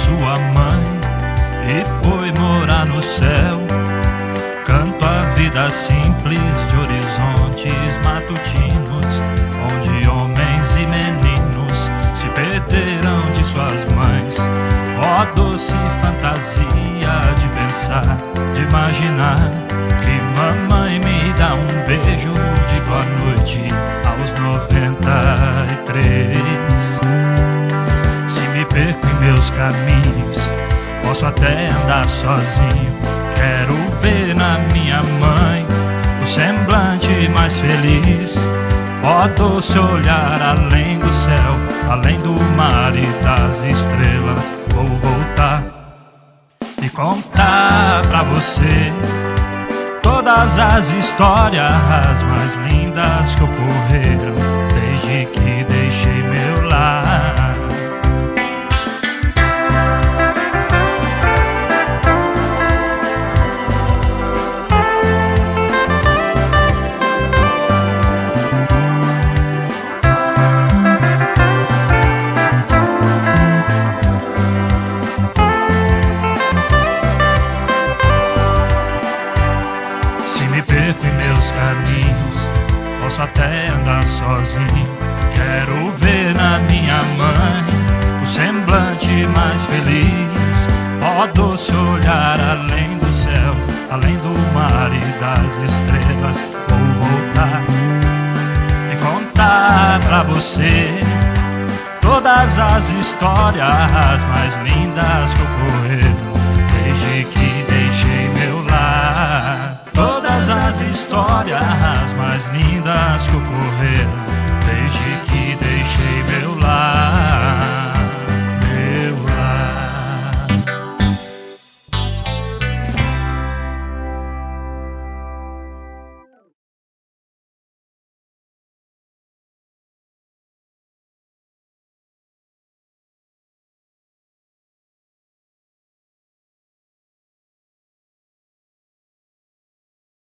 sua mãe e foi morar no céu. Canto a vida simples de horizontes matutinos, onde homens e meninos se perderão de suas mães. Ó doce fantasia de pensar, de imaginar que mamãe me dá um beijo de boa noite aos 93. Se me perco em meus caminhos, posso até andar sozinho. Quero ver na minha mãe o semblante mais feliz. Ó doce olhar além do céu, além do mar e das estrelas. Vou voltar e contar pra você todas as histórias mais lindas que ocorreram desde que deixei meu lar. Se me perco em meus caminhos, posso até andar sozinho. Quero ver na minha mãe o semblante mais feliz. Ó doce olhar além do céu, além do mar e das estrelas. Vou voltar e contar pra você todas as histórias mais lindas que ocorreram desde que deixei meu lar. Todas as histórias mais lindas que ocorreram desde que